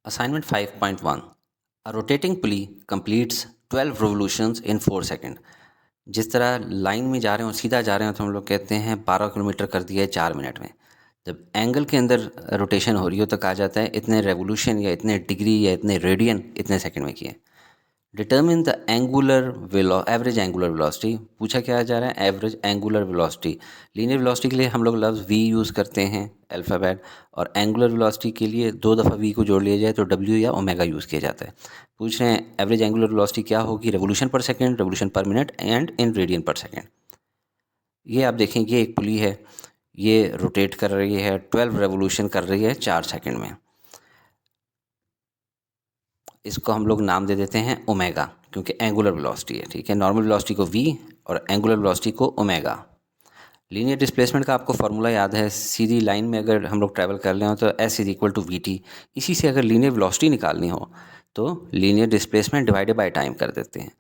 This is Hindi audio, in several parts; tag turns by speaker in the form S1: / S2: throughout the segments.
S1: Assignment 5.1 A rotating pulley completes 12 revolutions in 4 second. जिस तरह लाइन में जा रहे हो सीधा जा रहे हो तो हम लोग कहते हैं 12 किलोमीटर कर दिया है 4 मिनट में। जब एंगल के अंदर रोटेशन हो रही हो तो कहा जाता है इतने रेवोल्यूशन या इतने डिग्री या इतने रेडियन इतने सेकंड में किए। Determine the average angular velocity पूछा क्या जा रहा है, average angular velocity. Linear velocity के लिए हम लोग लफ्ज़ v यूज़ करते हैं अल्फ़ाबेट, और एंगुलर वेलोसिटी के लिए 2 दफ़ा v को जोड़ लिया जाए तो w या ओमेगा यूज़ किया जाता है। पूछ रहे हैं एवरेज एंगुलर वेलोसिटी क्या होगी, revolution per second, revolution per minute and in radian per second. ये आप देखें, ये एक पुली है, ये रोटेट कर रही है, 12 रेवोल्यूशन कर रही है 4 सेकेंड में। इसको हम लोग नाम दे देते हैं ओमेगा, क्योंकि एंगुलर वेलोसिटी है। ठीक है, नॉर्मल वेलोसिटी को v और एंगुलर वेलोसिटी को ओमेगा। लीनियर डिस्प्लेसमेंट का आपको फार्मूला याद है, सीधी लाइन में अगर हम लोग ट्रैवल कर रहे हो तो s is equal to V T. इसी से अगर लीनियर वेलोसिटी निकालनी हो तो linear displacement divided by time कर देते हैं।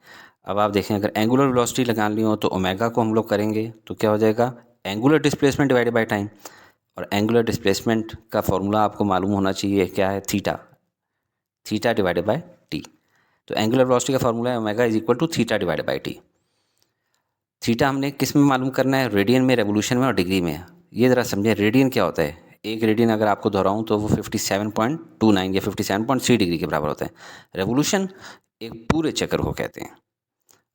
S1: अब आप देखें, अगर एंगुलर वेलोसिटी निकालनी हो तो ओमेगा को हम लोग करेंगे तो क्या हो जाएगा, angular displacement divided by time. और एंगुलर डिस्प्लेसमेंट का फार्मूला आपको मालूम होना चाहिए, क्या है, थीटा डिवाइडेड बाय टी। तो एंगुलर वेलोसिटी का फार्मूला है omega is equal to theta divided by T. Theta हमने किस में मालूम करना है, रेडियन में, रेवोल्यूशन में और डिग्री में। ये ज़रा समझें, रेडियन क्या होता है। एक रेडियन अगर आपको दोहराऊँ तो वो 57.29 या 57.3 डिग्री के बराबर होता है। रेवोल्यूशन एक पूरे चक्कर को कहते हैं,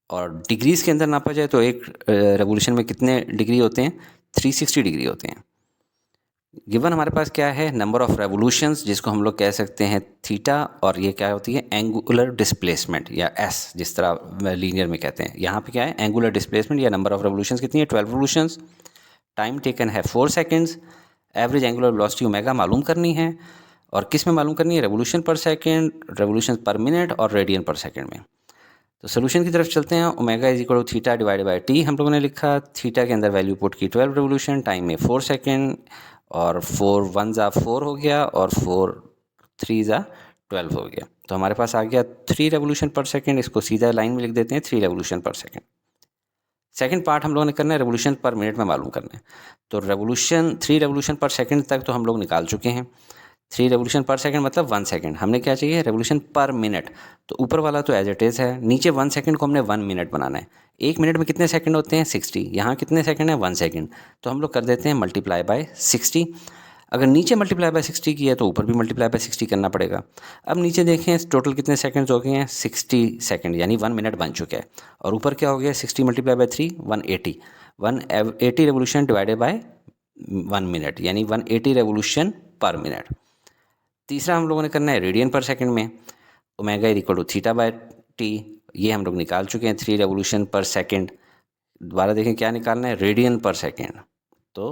S1: और डिग्रीज़ के अंदर नापा जाए तो एक रेवोल्यूशन में कितने डिग्री होते हैं, 360 डिग्री होते हैं। गिवन हमारे पास क्या है, नंबर ऑफ़ रेवोल्यूशंस, जिसको हम लोग कह सकते हैं थीटा, और ये क्या होती है, एंगुलर डिस्प्लेसमेंट या एस, जिस तरह लीनियर में कहते हैं। यहाँ पे क्या है, एंगुलर डिस्प्लेसमेंट या नंबर ऑफ़ रेवोल्यूशंस कितनी है, 12 रेवोल्यूशंस। टाइम टेकन है 4 seconds. Average angular velocity omega मालूम करनी है, और किस में मालूम करनी है, revolution per second, revolution per minute और रेडियन पर सेकेंड में। तो सोल्यूशन की तरफ चलते हैं। Omega is equal to theta divided by T हम लोगों ने लिखा। थीटा के अंदर वैल्यू पुट की 12 रेवोल्यूशन, टाइम में 4 सेकेंड, और 4 1 ज़ा 4 हो गया, और 4 3 ज़ा 12 हो गया। तो हमारे पास आ गया 3 रेवोल्यूशन पर सेकेंड। इसको सीधा लाइन में लिख देते हैं, 3 revolution per second. Second part हम लोगों ने करना है रेवोल्यूशन पर मिनट में मालूम करना है। तो 3 रेवोल्यूशन पर सेकेंड तक तो हम लोग निकाल चुके हैं। 3 रेवोल्यूशन पर सेकेंड मतलब 1 सेकेंड। हमने क्या चाहिए, रेवोल्यूशन पर मिनट। तो ऊपर वाला तो एज इट इज़ है, नीचे 1 सेकेंड को हमने 1 मिनट बनाना है। 1 मिनट में कितने सेकंड होते हैं, 60। यहाँ कितने सेकंड है, 1 सेकंड। तो हम लोग कर देते हैं मल्टीप्लाई बाय 60। अगर नीचे मल्टीप्लाई बाय 60 की है तो ऊपर भी मल्टीप्लाई बाय 60 करना पड़ेगा। अब नीचे देखें, टोटल कितने सेकंड्स हो गए हैं, 60 सेकंड, यानी 1 मिनट बन चुका है। और ऊपर क्या हो गया, 60 multiply by 3 180। 180 revolution divided by 1 minute, यानी 180 रेवोल्यूशन पर मिनट। तीसरा हम लोगों ने करना है रेडियन पर सेकंड में। Omega is equal to theta by T, ये हम लोग निकाल चुके हैं, 3 रेवोल्यूशन पर सेकंड। दोबारा देखें क्या निकालना है, रेडियन पर सेकंड। तो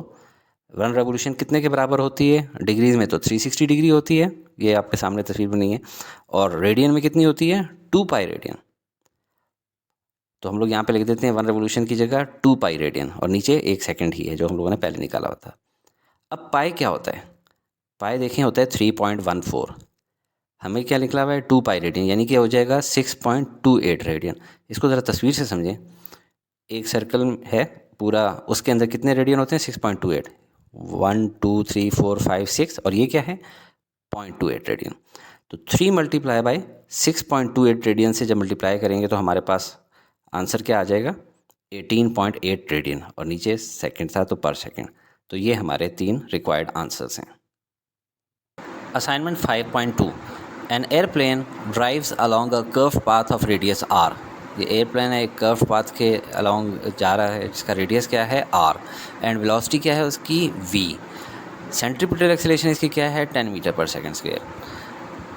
S1: 1 रेवोल्यूशन कितने के बराबर होती है, डिग्रीज में तो 360 डिग्री होती है, ये आपके सामने तस्वीर बनी है। और रेडियन में कितनी होती है, 2 पाई रेडियन। तो हम लोग यहाँ पे लिख देते हैं 1 रेवोल्यूशन की जगह 2 पाई रेडियन, और नीचे 1 सेकंड ही है जो हम लोगों ने पहले निकाला हुआ था। अब पाई क्या होता है, पाई देखें होता है 3.14। हमें क्या निकला हुआ है, 2 पाई रेडियन, यानी कि हो जाएगा 6.28 रेडियन। इसको ज़रा तस्वीर से समझें, एक सर्कल है पूरा, उसके अंदर कितने रेडियन होते हैं, 6.28। 1 2 3 4 5 6, और ये क्या है, 0.28 रेडियन। तो 3 मल्टीप्लाई बाय 6.28 रेडियन से जब मल्टीप्लाई करेंगे तो हमारे पास आंसर क्या आ जाएगा, 18.8 रेडियन, और नीचे सेकंड था तो पर सेकंड। तो ये हमारे 3 रिक्वायर्ड आंसर्स हैं। Assignment 5.2 an airplane drives along a curve path of radius R. ये एयरप्लेन है, एक कर्व पाथ के अलॉन्ग जा रहा है, जिसका रेडियस क्या है, आर, एंड वेलोसिटी क्या है उसकी, v। सेंट्रीपिटल एक्सेलरेशन इसकी क्या है, 10 मीटर पर सेकंड स्क्वायर।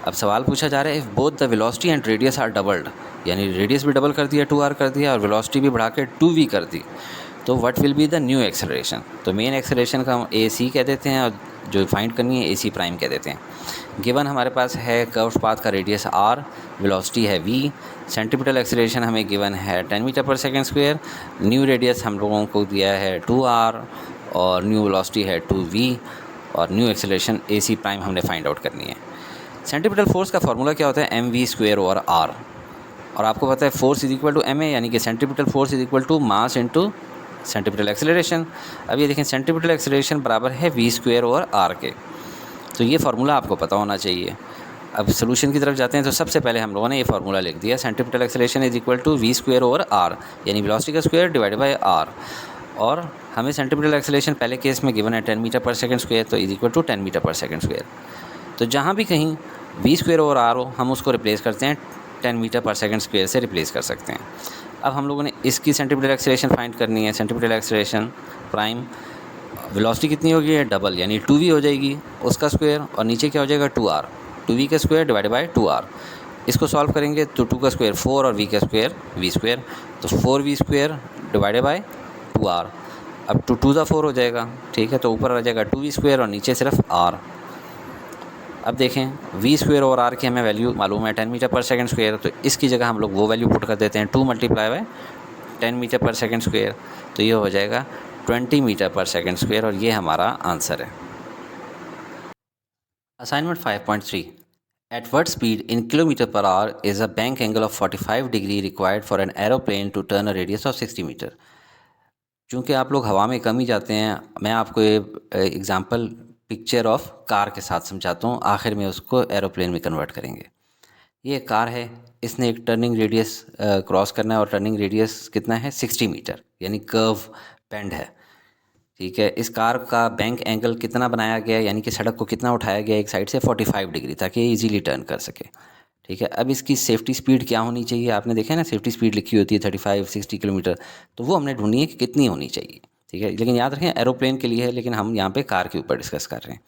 S1: अब सवाल पूछा जा रहा है, if both the velocity and radius R doubled, यानी रेडियस भी डबल कर दिया 2r कर दिया, और वेलोसिटी भी बढ़ा के 2v कर दी, तो what will be the new acceleration. तो मेन एक्सेलरेशन का हम ac कह देते हैं, और जो फाइंड करनी है ac प्राइम कह देते हैं। गिवन हमारे पास है कर्व पाथ का रेडियस r, वेलोसिटी है v, सेंट्रीपिटल एक्सेलरेशन हमें गिवन है 10 metre per second square, new radius हम लोगों को दिया है 2r, और न्यू वेलोसिटी है 2v, और न्यू एक्सेलरेशन ac प्राइम हमने फाइंड आउट करनी है। सेंट्रीपिटल फोर्स का फार्मूला क्या होता है, mv स्क्वायर ओवर r, और आपको पता है force is equal to ma, यानी कि centripetal force is equal to mass into centripetal acceleration. अब ये देखें, सेंट्रीपिटल एक्सेलरेशन बराबर है v स्क्वायर ओवर r के। तो ये फार्मूला आपको पता होना चाहिए। अब सोल्यूशन की तरफ जाते हैं तो सबसे पहले हम लोगों ने ये फार्मूला लिख दिया, centripetal acceleration is equal to V square over R, यानी वेलोसिटी का स्क्वायर डिवाइडेड बाय आर। और हमें सेंट्रीपिटल एक्सेलरेशन पहले केस में गिवन है 10 मीटर पर सेकंड स्क्वायर, तो is equal to 10 metre per second square. तो जहाँ भी कहीं वी स्क्वायर ओवर आर हो हम उसको रिप्लेस करते हैं 10 मीटर पर सेकंड स्क्वायर से रिप्लेस कर सकते हैं। अब हम लोगों ने इसकी सेंट्रीपिटल एक्सेलरेशन फाइंड करनी है। सेंट्रीपिटल एक्सेलरेशन प्राइम वेलोसिटी कितनी होगी है डबल, यानी 2v हो जाएगी उसका स्क्वायर, और नीचे क्या हो जाएगा 2r, 2v का स्क्वायर डिवाइड बाय 2r। इसको सॉल्व करेंगे तो 2 का स्क्वायर 4 और v का स्क्वायर v स्क्वायर, तो 4v square divided bye 2r। अब 2 × 4 हो जाएगा, ठीक है, तो ऊपर आ जाएगा 2v स्क्वायर और नीचे सिर्फ r। अब देखें v स्क्वायर और r की हमें वैल्यू मालूम है 10 मीटर पर सेकंड स्क्वायर, तो इसकी जगह हम लोग वो वैल्यू पुट कर देते हैं 2 × 10 मीटर पर सेकंड स्क्वायर, तो ये हो जाएगा 20 मीटर पर सेकंड स्क्वायर, और ये हमारा आंसर है। Assignment 5.3, at what speed in kilometre per hour is a bank angle of 45 degree required for an aeroplane to turn a radius of 60 metre. चूँकि आप लोग हवा में कम ही जाते हैं, मैं आपको ये एग्जांपल पिक्चर ऑफ कार के साथ समझाता हूँ, आखिर में उसको एरोप्लेन में कन्वर्ट करेंगे। ये कार है, इसने एक टर्निंग रेडियस क्रॉस करना है, और टर्निंग रेडियस कितना है 60 मीटर, यानी कर्व बेंड है, ठीक है। इस कार का बैंक एंगल कितना बनाया गया है, यानी कि सड़क को कितना उठाया गया एक साइड से 45 डिग्री, ताकि ये इजीली टर्न कर सके, ठीक है। अब इसकी सेफ्टी स्पीड क्या होनी चाहिए, आपने देखा है ना सेफ्टी स्पीड लिखी होती है 35-60 किलोमीटर, तो वो हमने ढूंढनी है कि कितनी होनी चाहिए, ठीक है। लेकिन याद रखें एरोप्लेन के लिए है, लेकिन हम यहाँ पे कार के ऊपर डिस्कस कर रहे हैं।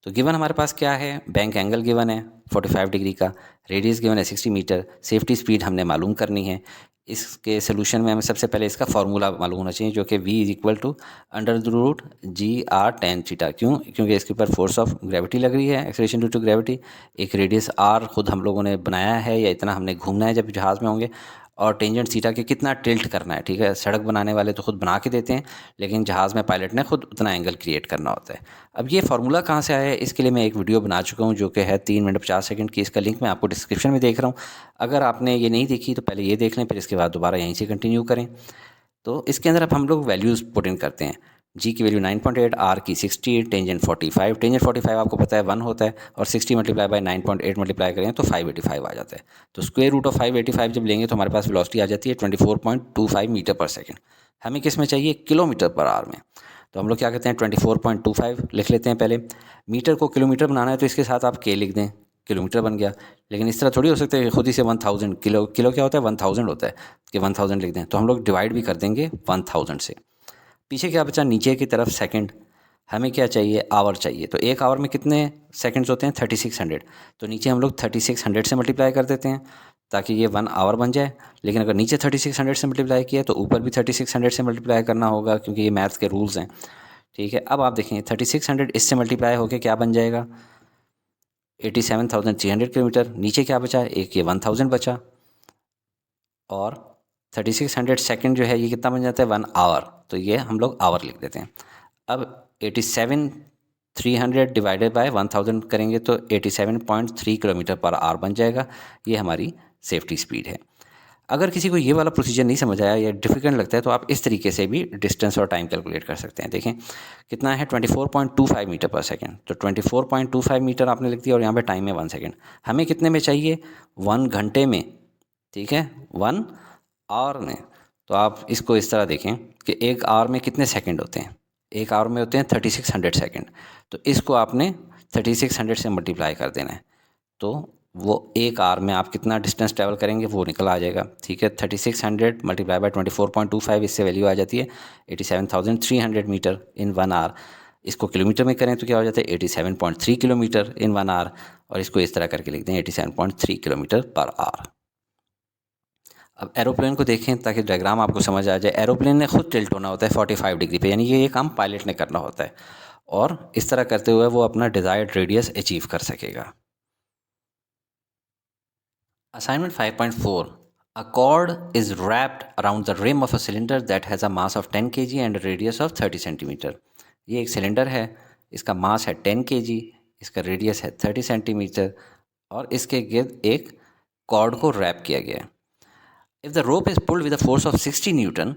S1: तो गिवन हमारे पास क्या है, बैंक एंगल गिवन है 45 डिग्री का, रेडियस गिवन है 60 मीटर, सेफ्टी स्पीड हमने मालूम करनी है। इसके सोल्यूशन में हमें सबसे पहले इसका फार्मूला मालूम होना चाहिए, जो कि v is equal to √g/r tan theta. क्यों? क्योंकि इसके ऊपर फोर्स ऑफ ग्रेविटी लग रही है, एक्सेलरेशन ड्यू टू ग्रेविटी। एक रेडियस r खुद हम लोगों ने बनाया है, या इतना हमने घूमना है जब जहाज़ में होंगे, और टेंजेंट थीटा के कितना टिल्ट करना है, ठीक है। सड़क बनाने वाले तो खुद बना के देते हैं, लेकिन जहाज़ में पायलट ने खुद उतना एंगल क्रिएट करना होता है। अब ये फार्मूला कहाँ से आया है, इसके लिए मैं एक वीडियो बना चुका हूँ, जो कि है 3 मिनट 50 सेकंड की। इसका लिंक मैं आपको डिस्क्रिप्शन में देख रहा हूँ। अगर आपने ये नहीं देखी तो पहले ये देख लें, फिर इसके बाद दोबारा यहीं से कंटिन्यू करें। तो इसके अंदर अब हम लोग वैल्यूज़ पुट इन करते हैं। जी की वैल्यू 9.8, आर की 60, टेंजेंट 45। टेंजेंट 45 आपको पता है 1 होता है, और 60 मल्टीप्लाई बाय 9.8 मल्टीप्लाई करें तो 585 आ जाता है। तो स्क्वायर रूट ऑफ 585 जब लेंगे तो हमारे पास वेलोसिटी आ जाती है 24.25 मीटर पर सेकंड। हमें किस में चाहिए, किलोमीटर पर आवर में। तो हम लोग क्या कहते हैं 24.25 लिख लेते हैं पहले। मीटर को किलोमीटर बनाना है तो इसके साथ आप के लिख दें, किलोमीटर बन गया। लेकिन इस तरह थोड़ी हो सकता है कि खुद ही से 1000 किलो क्या होता है 1000 होता है, कि 1000 लिख दें। तो हम लोग डिवाइड भी कर देंगे 1000 से। पीछे क्या बचा, नीचे की तरफ सेकंड, हमें क्या चाहिए, आवर चाहिए। तो एक आवर में कितने सेकंड्स होते हैं 3600, तो नीचे हम लोग 3600 से मल्टीप्लाई कर देते हैं ताकि ये 1 आवर बन जाए। लेकिन अगर नीचे 3600 से मल्टीप्लाई किया तो ऊपर भी 3600 से मल्टीप्लाई करना होगा, क्योंकि ये मैथ्स के रूल्स हैं, ठीक है। अब आप देखें 3600 इससे मल्टीप्लाई होकर क्या बन जाएगा 87,300 किलोमीटर। नीचे क्या बचा, एक ये 1000 बचा, और 3600 सेकंड जो है ये कितना बन जाता है 1 आवर, तो ये हम लोग आवर लिख देते हैं। अब 87,300 डिवाइडेड बाय 1000 करेंगे तो 87.3 किलोमीटर पर आवर बन जाएगा। ये हमारी सेफ्टी स्पीड है। अगर किसी को ये वाला प्रोसीजर नहीं समझ आया या डिफिकल्ट लगता है तो आप इस तरीके से भी डिस्टेंस और टाइम कैलकुलेट कर सकते हैं। देखें कितना है 24.25 मीटर पर सेकंड, तो 24.25 मीटर आपने लिख दिया, और यहाँ पे टाइम है 1 सेकंड। हमें कितने में चाहिए 1 घंटे में, ठीक है, 1 आवर में। तो आप इसको इस तरह देखें कि एक आवर में कितने सेकंड होते हैं, एक आवर में होते हैं 3600 सेकंड। तो इसको आपने 3600 से मल्टीप्लाई कर देना है, तो वो एक आवर में आप कितना डिस्टेंस ट्रैवल करेंगे वो निकल आ जाएगा, ठीक है। 3600 मल्टीप्लाई बाय 24.25, इससे वैल्यू आ जाती है 87,300 मीटर इन 1 आवर। इसको किलोमीटर में करें तो क्या हो जाता है 87.3 किलोमीटर इन 1 आवर, और इसको इस तरह करके लिख दें 87.3 किलोमीटर पर आवर। अब एरोप्लेन को देखें ताकि डायग्राम आपको समझ आ जाए। एरोप्लेन ने खुद टिल्ट होना होता है 45 डिग्री पे, यानी ये काम पायलट ने करना होता है, और इस तरह करते हुए वो अपना डिज़ायर्ड रेडियस अचीव कर सकेगा। Assignment 5.4, a cord is wrapped around the rim of a cylinder that has a mass of 10 kg and a radius of 30 cm। ये एक सिलेंडर है, इसका मास है 10 kg, इसका रेडियस है 30 सेंटीमीटर, और इसके गिर्द एक कॉर्ड को रैप किया गया है। If the rope is pulled with a force of 60 Newton,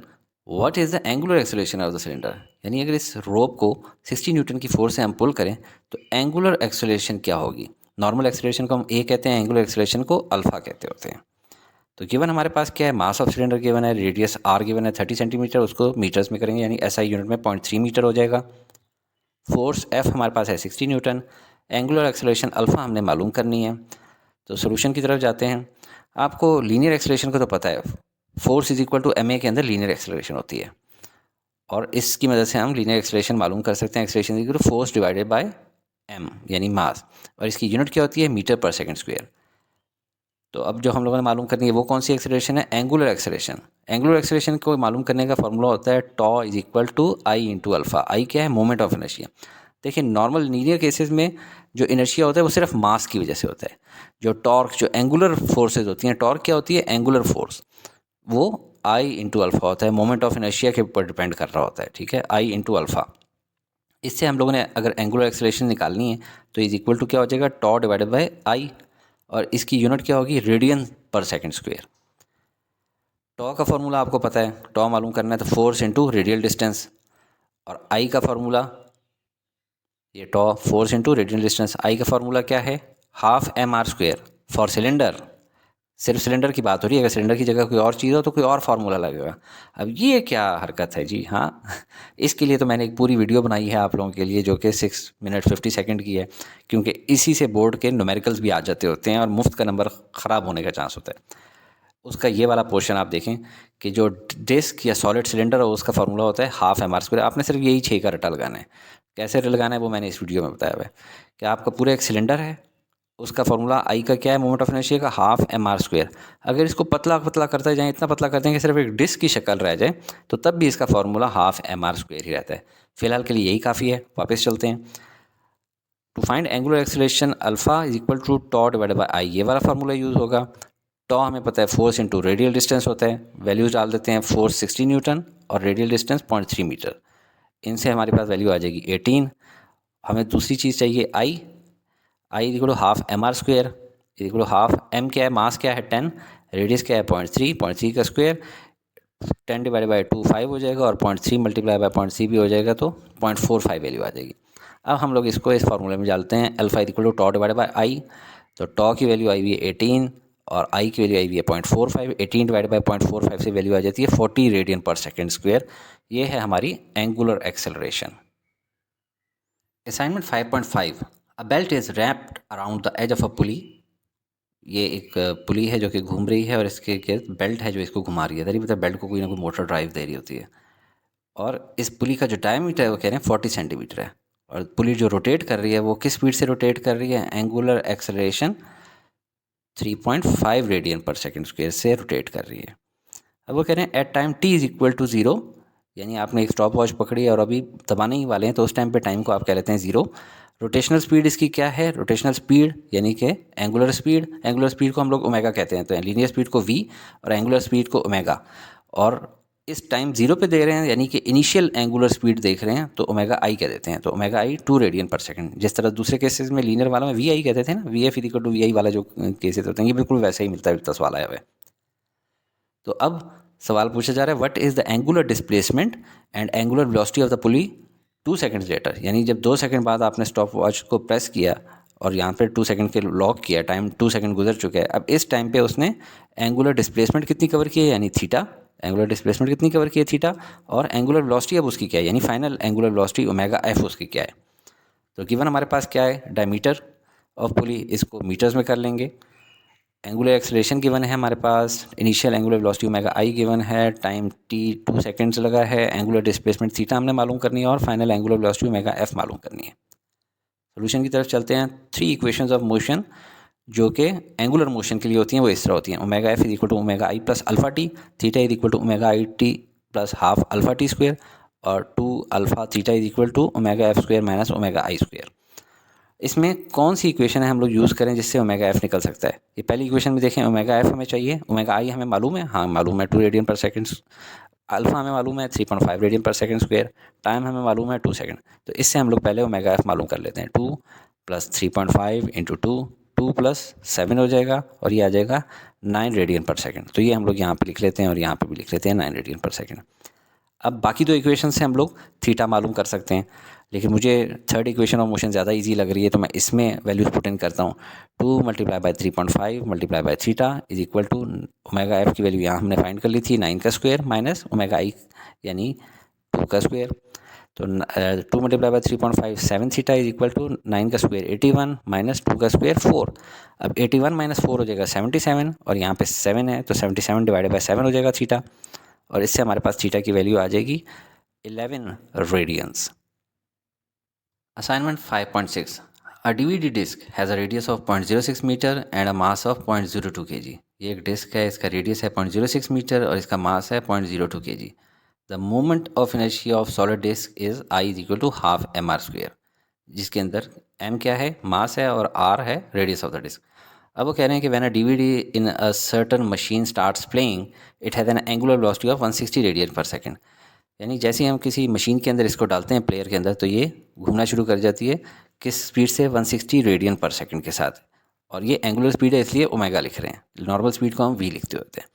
S1: what is the angular acceleration of the cylinder. यानी अगर इस रोप को 60 न्यूटन की फोर्स से हम पुल करें तो एंगुलर एक्सेलरेशन क्या होगी। नॉर्मल एक्सेलरेशन को हम ए कहते हैं, एंगुलर एक्सेलरेशन को अल्फ़ा कहते होते हैं। तो गिवन हमारे पास क्या है, मास ऑफ सिलेंडर गिवन है, रेडियस आर गिवन है 30 सेंटीमीटर, उसको मीटर्स में करेंगे यानी एसआई यूनिट में 0.3 मीटर हो जाएगा। फोर्स एफ हमारे पास है 60 न्यूटन। एंगुलर एक्सेलरेशन अल्फ़ा हमने मालूम करनी है। तो सोल्यूशन की तरफ जाते हैं। आपको लीनियर एक्सेलरेशन को तो पता है, force is equal to M A के अंदर लीनियर एक्सेलरेशन होती है, और इसकी मदद से हम लीनियर एक्सेलरेशन मालूम कर सकते हैं। Acceleration is equal to force divided by M यानी मास, और इसकी यूनिट क्या होती है, मीटर पर सेकंड स्क्वायर। तो अब जो हम लोगों ने मालूम करनी है वो कौन सी एक्सेलरेशन है, एंगुलर एक्सेलरेशन। एंगुलर एक्सेलरेशन को मालूम करने का फॉर्मूला होता है tau is equal to I into alpha. I क्या है, मोमेंट ऑफ इनर्शिया। देखिए नॉर्मल लीनियर केसेस में जो इनर्शिया होता है वो सिर्फ मास की वजह से होता है। जो टॉर्क, जो एंगुलर फोर्सेज होती हैं, टॉर्क क्या होती है, एंगुलर फोर्स, वो आई इंटू अल्फ़ा होता है, मोमेंट ऑफ इनर्शिया के ऊपर डिपेंड कर रहा होता है, ठीक है, आई इंटू अल्फ़ा। इससे हम लोगों ने अगर एंगुलर एक्सेलरेशन निकालनी है तो इज इक्वल टू क्या हो जाएगा, टॉ डिवाइडेड बाय आई, और इसकी यूनिट क्या होगी, रेडियन पर सेकंड स्क्वायर। टॉ का फॉर्मूला आपको पता है, टॉ मालूम करना है तो फोर्स इंटू रेडियल डिस्टेंस, और आई का फॉर्मूला, ये tau force into radial distance, I का फॉर्मूला क्या है, half M R square for cylinder. सिर्फ सिलेंडर की बात हो रही है, अगर सिलेंडर की जगह कोई और चीज़ हो तो कोई और फार्मूला लगेगा। अब ये क्या हरकत है जी, हाँ इसके लिए तो मैंने एक पूरी वीडियो बनाई है आप लोगों के लिए जो कि 6 मिनट 50 सेकंड की है, क्योंकि इसी से बोर्ड के न्यूमेरिकल्स भी आ जाते होते हैं और मुफ्त का नंबर ख़राब होने का चांस होता है। उसका ये वाला पोर्शन आप देखें कि जो डिस्क या सॉलिड सिलेंडर हो उसका फार्मूला होता है हाफ एम आर स्क्वायर। आपने सिर्फ यही 6 का रटा लगाना है। कैसे लगाना है वो मैंने इस वीडियो में बताया हुआ है कि आपका पूरा एक सिलेंडर है, उसका फार्मूला आई का क्या है, मोमेंट ऑफ इनर्शिया का हाफ एम आर स्क्वायर। अगर इसको पतला पतला करते जाएं, इतना पतला करते हैं कि सिर्फ एक डिस्क की शक्ल रह जाए, तो तब भी इसका formula half M R square ही रहता है। फिलहाल के लिए यही काफ़ी है, वापस चलते हैं। To find angular acceleration alpha is equal to tau divided by I, ये वाला फार्मूला यूज़ होगा। टॉ हमें पता है फोर्स इंटू रेडियल डिस्टेंस होता है, वैल्यूज डाल देते हैं, फोर्स 60 न्यूटन और रेडियल डिस्टेंस 0.3 मीटर। इनसे हमारे पास वैल्यू आ जाएगी 18। हमें दूसरी चीज़ चाहिए I, I equal to half M R square equal to half m क्या है, मास क्या है 10, रेडियस क्या है 0.3 का स्क्वायर, 10 डिवाइड बाई 2 5 हो जाएगा, और 0.3 मल्टीप्लाई बाई 0.3 भी हो जाएगा तो 0.45 वैल्यू आ जाएगी। अब हम लोग इसको इस फार्मूले में डालते हैं, alpha equal to tau divide by I. तो टॉ की वैल्यू आई हुई है 18 और आई की वैल्यू आई हुई है 0.45। 18 डिवाइड बाई 0.45 से वैल्यू आ जाती है 40 रेडियन पर सेकेंड स्क्वायर। ये है हमारी angular acceleration. Assignment 5.5, a belt is wrapped around the edge of a pulley. ये एक पुली है जो कि घूम रही है और इसके गिर्द बेल्ट है जो इसको घुमा रही है। तरी पता बेल्ट को कोई ना कोई मोटर ड्राइव दे रही होती है, और इस पुली का जो डायमीटर है वो कह रहे हैं 40 सेंटीमीटर है, और पुली जो रोटेट कर रही है वो किस स्पीड से रोटेट कर रही है, angular acceleration 3.5 radian per second square से रोटेट कर रही है। अब वो कह रहे हैं at time T is equal to 0, यानी आपने एक स्टॉप वॉच पकड़ी है और अभी दबाने ही वाले हैं, तो उस टाइम पे टाइम को आप कह लेते हैं 0। रोटेशनल स्पीड इसकी क्या है, रोटेशनल स्पीड यानी कि एंगुलर स्पीड, एंगुलर स्पीड को हम लोग ओमेगा कहते हैं, तो लीनियर स्पीड को v और एंगुलर स्पीड को ओमेगा। और इस टाइम 0 पे दे रहे हैं यानी कि इनिशियल एंगुलर स्पीड देख रहे हैं तो ओमेगा आई कह देते हैं, तो ओमेगा आई 2 रेडियन पर सेकंड। जिस तरह दूसरे केसेस में लीनियर वाला में वी आई कहते थे ना, v f equal to v i वाला जो केसेस होते हैं, ये बिल्कुल वैसे ही मिलता है 10 वाला है। तो अब सवाल पूछा जा रहा है what is the angular displacement and angular velocity of the pulley 2 seconds later, यानी जब 2 सेकंड बाद आपने स्टॉप वॉच को प्रेस किया और यहाँ पे 2 सेकंड के लॉक किया, टाइम 2 सेकंड गुजर चुके हैं। अब इस टाइम पे उसने एंगुलर डिस्प्लेसमेंट कितनी कवर की है, यानी थीटा, एंगुलर डिस्प्लेसमेंट कितनी कवर की है थीटा, और एंगुलर वेलोसिटी अब उसकी क्या है, यानी final angular velocity omega F उसकी क्या है। तो गिवन हमारे पास क्या है, डायमीटर ऑफ पुली, इसको मीटर्स में कर लेंगे। एंगुलर एक्सेलरेशन गिवन है हमारे पास, initial angular velocity omega i given है, टाइम टी 2 सेकंड्स लगा है, एंगुलर डिस्प्लेसमेंट थीटा हमने मालूम करनी है, और final angular velocity omega F मालूम करनी है। सोल्यूशन की तरफ चलते हैं। 3 इक्वेशंस ऑफ मोशन जो कि एंगुलर मोशन के लिए होती हैं वो इस तरह होती हैं, omega F is equal to omega I plus alpha T, theta is equal to omega I T plus half alpha T square, और 2 alpha theta is equal to omega F square minus omega I square. इसमें कौन सी इक्वेशन है हम लोग यूज़ करें जिससे ओमेगा एफ निकल सकता है। ये पहली इक्वेशन में देखें, ओमेगा एफ हमें चाहिए, ओमेगा आई हमें मालूम है, हाँ मालूम है 2 रेडियन पर सेकंड, अल्फा हमें मालूम है 3.5 radian per second square, time हमें मालूम है 2 सेकंड। तो इससे हम लोग पहले ओमेगा एफ मालूम कर लेते हैं, 2 + 3.5 इंटू 2 + 7 हो जाएगा, और ये आ जाएगा 9 रेडियन पर सेकंड। तो ये हम लोग यहाँ पे लिख लेते हैं और यहाँ पे भी लिख लेते हैं 9 रेडियन पर सेकंड। अब बाकी 2 इक्वेशन से हम लोग थीटा मालूम कर सकते हैं। लेकिन मुझे थर्ड इक्वेशन ऑफ मोशन ज़्यादा इजी लग रही है, तो मैं इसमें वैल्यूज पुट इन करता हूँ। 2 multiply by 3.5 multiply by theta is equal to omega F की वैल्यू यहाँ हमने फाइंड कर ली थी 9 का स्क्वायर माइनस ओमेगा आई यानी 2 का स्क्वायर। तो 2 multiply by 3.5 7 theta is equal to 9 का स्क्वायर 81 माइनस 2 का स्क्वायर 4। अब 81 माइनस 4 हो जाएगा 77 और यहाँ पे 7 है तो 77 डिवाइडेड बाय 7 हो जाएगा थीटा, और इससे हमारे पास थीटा की वैल्यू आ जाएगी 11 radiance. Assignment 5.6. A DVD disc has a radius of 0.06 metre and a mass of 0.02 kg. ये एक डिस्क है, इसका रेडियस है 0.06 मीटर और इसका मास है 0.02 kg. The moment of inertia of solid disk is I is equal to half mr square, जिसके अंदर m क्या है, मास है, और r है रेडियस ऑफ द डिस्क। अब वो कह रहे हैं कि when a DVD in a certain machine starts playing, it has an angular velocity of 160 radian per second. यानी जैसे ही हम किसी मशीन के अंदर इसको डालते हैं प्लेयर के अंदर, तो ये घूमना शुरू कर जाती है किस स्पीड से, 160 रेडियन पर सेकंड के साथ। और ये एंगुलर स्पीड है इसलिए ओमेगा लिख रहे हैं, नॉर्मल स्पीड को हम वी लिखते होते हैं।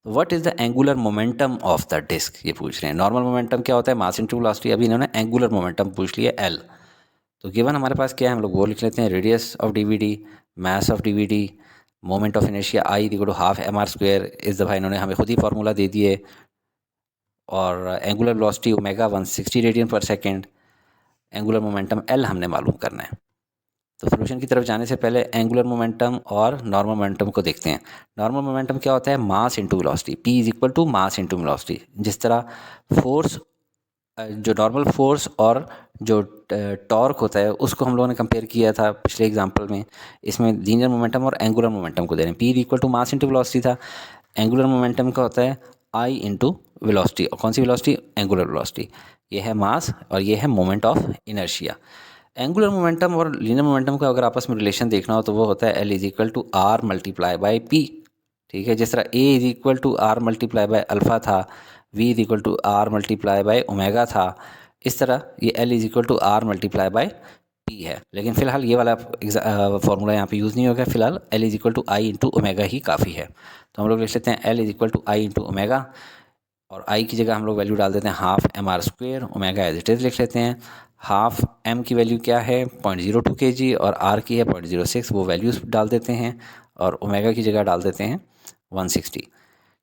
S1: तो what is the angular momentum of the disc, ये पूछ रहे हैं। नॉर्मल मोमेंटम क्या होता है, मास इनटू वेलोसिटी। अभी इन्होंने एंगुलर मोमेंटम पूछ लिया एल। तो गिवन हमारे पास क्या है, हम लोग वो लिख लेते हैं, radius of DVD, mass of DVD, moment of inertia I equal to half M R square. इस दफ़ा इन्होंने हमें खुद ही फार्मूला दे दिए, और angular velocity omega 160 radian per second, angular momentum L हमने मालूम करना है। तो सोल्यूशन की तरफ जाने से पहले एंगुलर मोमेंटम और नॉर्मल मोमेंटम को देखते हैं। नॉर्मल मोमेंटम क्या होता है, mass into velocity, P is equal to mass into velocity. जिस तरह फोर्स, जो नॉर्मल फोर्स और जो टॉर्क होता है उसको हम लोगों ने कंपेयर किया था पिछले एग्जांपल में, इसमें लीनियर मोमेंटम और एंगुलर मोमेंटम को दे रहे हैं। P is equal to mass into velocity था। एंगुलर मोमेंटम का होता है आई इंटू वेलोसिटी, और कौन सी वेलोसिटी, एंगुलर वेलोसिटी। ये है मास और ये है moment of inertia. Angular momentum और लीनियर मोमेंटम का अगर आपस में रिलेशन देखना हो तो वो होता है L is equal to r multiply by p. ठीक है, जिस तरह a is equal to r multiply by alpha था, v is equal to r multiply by omega था, इस तरह ये L is equal to r multiply by p है। लेकिन फिलहाल ये वाला फॉर्मूला यहाँ पे यूज़ नहीं होगा। फिलहाल L is equal to I into omega ही काफ़ी है। तो हम लोग लिख लेते हैं L is equal to I into omega, और आई की जगह हम लोग वैल्यू डाल देते हैं half M R square, omega as it is लिख लेते हैं। हाफ एम की वैल्यू क्या है 0.02 kg और आर की है 0.06, वो वैल्यूज़ डाल देते हैं, और ओमेगा की जगह डाल देते हैं 160।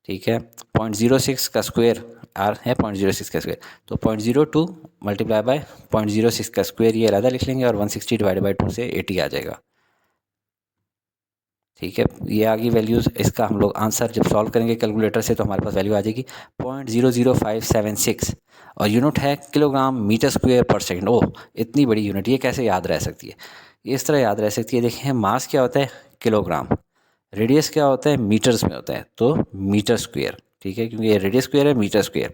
S1: ठीक है, 0.06 का स्क्वायर आर है 0.06 का स्क्वायर, तो 0.02 मल्टीप्लाई बाय 0.06 का स्क्वायर ये अलग लिख लेंगे, और 160 डिवाइड बाई 2 से 80 आ जाएगा। ठीक है, ये आ गई वैल्यूज़। इसका हम लोग आंसर जब सॉल्व करेंगे कैलकुलेटर से तो हमारे पास वैल्यू आ जाएगी 0.00576, और यूनिट है किलोग्राम मीटर स्क्वायर पर सेकंड। ओह, इतनी बड़ी यूनिट, ये कैसे याद रह सकती है, ये इस तरह याद रह सकती है। देखें, मास क्या होता है किलोग्राम, रेडियस क्या होता है मीटर्स में होता है, तो मीटर स्क्वायर। ठीक है, क्योंकि ये रेडियस स्क्वायर है, मीटर स्क्वायर।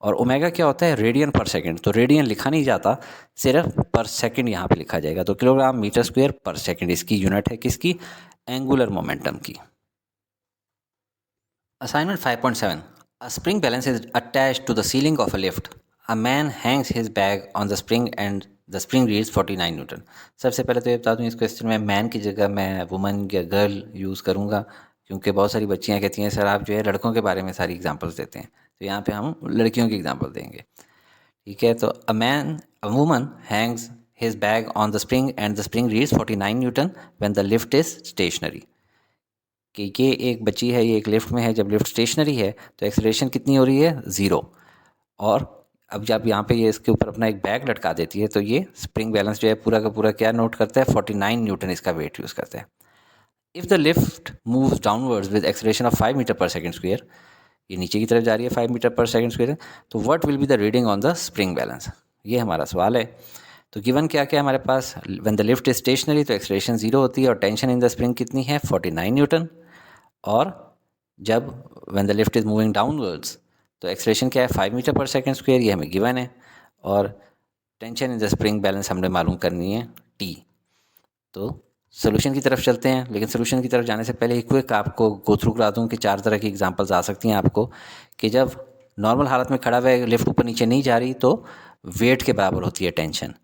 S1: और ओमेगा क्या होता है रेडियन पर सेकंड, तो रेडियन लिखा नहीं जाता, सिर्फ पर सेकंड यहाँ पे लिखा जाएगा। तो किलोग्राम मीटर स्क्वायर पर सेकंड इसकी यूनिट है, किसकी, एंगुलर मोमेंटम की। Assignment 5.7. A spring balance is attached to the ceiling of a lift. A man hangs his bag on the spring and the spring reads 49 Newton. सबसे पहले तो ये बता दूँ, इस क्वेश्चन में मैन की जगह मैं वुमन या गर्ल यूज़ करूँगा, क्योंकि बहुत सारी बच्चियाँ कहती हैं सर आप जो है लड़कों के बारे में सारी एग्जांपल्स देते हैं, तो यहाँ पे हम लड़कियों की एग्जांपल देंगे। ठीक है, तो a woman Hanks his bag on the spring and the spring reads 49 Newton when the lift is stationery. कि ये एक बच्ची है, ये एक लिफ्ट में है, जब लिफ्ट स्टेशनरी है तो एक्सेलरेशन कितनी हो रही है, 0। और अब जब यहाँ पे ये इसके ऊपर अपना एक बैग लटका देती है तो ये स्प्रिंग बैलेंस जो है पूरा का पूरा क्या नोट करता है, 49 न्यूटन इसका वेट यूज़ करता है। If the lift moves downwards with acceleration of 5 metre per second square, ये नीचे की तरफ जा रही है 5 मीटर पर सेकंड स्क्वायर, तो what will be the reading on the spring balance, ये हमारा सवाल है। तो गिवन क्या क्या हमारे पास, when the lift is stationary तो एक्सेलरेशन 0 होती है और टेंशन इन द स्प्रिंग कितनी है 49 न्यूटन, और जब when the lift is moving downwards तो एक्सेलरेशन क्या है 5 मीटर पर सेकंड स्क्वायर, ये हमें गिवन है, और tension in the spring balance हमने मालूम करनी है टी। तो सोल्यूशन की तरफ चलते हैं, लेकिन सोल्यूशन की तरफ जाने से पहले एक क्विक आपको गो थ्रू करा दूँ कि 4 तरह की एग्जांपल्स आ सकती हैं आपको, कि जब नॉर्मल हालत में खड़ा हुआ है, लिफ्ट ऊपर नीचे नहीं जा रही तो वेट के बराबर होती है टेंशन।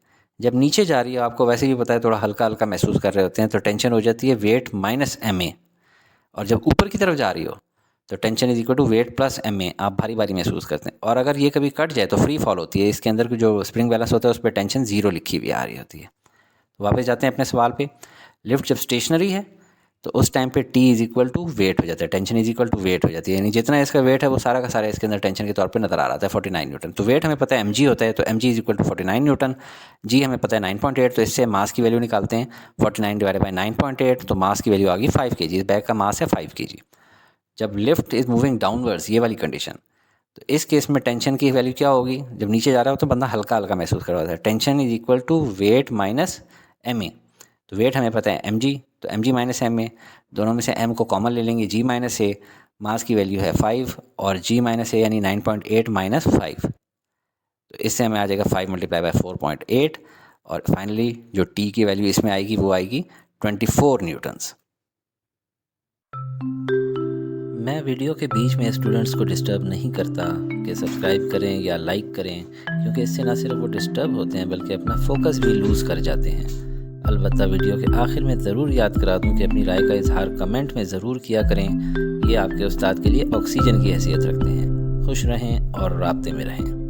S1: जब नीचे जा रही है, आपको वैसे भी पता है थोड़ा हल्का हल्का महसूस कर रहे होते हैं, तो टेंशन हो जाती है वेट माइनस एम ए। और जब ऊपर की तरफ जा रही हो तो tension is equal to weight plus ma, आप भारी भारी महसूस करते हैं। और अगर ये कभी कट जाए तो फ्री फॉल होती है, इसके अंदर की जो स्प्रिंग बैलेंस होता है उस पर टेंशन 0 लिखी हुई आ रही होती है। तो वापस जाते हैं अपने सवाल पे। लिफ्ट जब स्टेशनरी है तो उस टाइम पे T is equal to weight हो जाता है, tension is equal to weight हो जाती है, यानी जितना इसका वेट है वो सारा का सारा इसके अंदर टेंशन के तौर पे नज़र आ रहा था 49 न्यूटन। तो वेट हमें पता है mg होता है, तो mg is equal to 49 newton, g हमें पता है 9.8, तो इससे मास की वैल्यू निकालते हैं 49 डिवाइडेड बाई 9.8, तो मास की वैल्यू आ गई 5 kg। इस बैग का मास है 5 kg। जब लिफ्ट इज मूविंग डाउनवर्ड्स, ये वाली कंडीशन, तो इस केस में टेंशन की वैल्यू क्या होगी, जब नीचे जा रहा हो तो बंदा हल्का हल्का महसूस कर रहा है। Tension is equal to weight minus ma, तो वेट हमें पता है mg, तो mg माइनस ma, दोनों में से m को कॉमन ले लेंगे, g माइनस a, मास की वैल्यू है 5 और g माइनस a यानी 9.8 माइनस 5, तो इससे हमें आ जाएगा 5 मल्टीप्लाई बाय 4.8, और फाइनली जो t की वैल्यू इसमें आएगी वो आएगी 24 न्यूटन्स। मैं वीडियो के बीच में स्टूडेंट्स को डिस्टर्ब नहीं करता कि सब्सक्राइब करें या लाइक करें, क्योंकि इससे ना सिर्फ वो डिस्टर्ब होते हैं बल्कि अपना फोकस भी लूज़ कर जाते हैं। अलबत्ता वीडियो के आखिर में ज़रूर याद करा दूं कि अपनी राय का इजहार कमेंट में ज़रूर किया करें, ये आपके उस्ताद के लिए ऑक्सीजन की हैसियत रखते हैं। खुश रहें और राब्ते में रहें।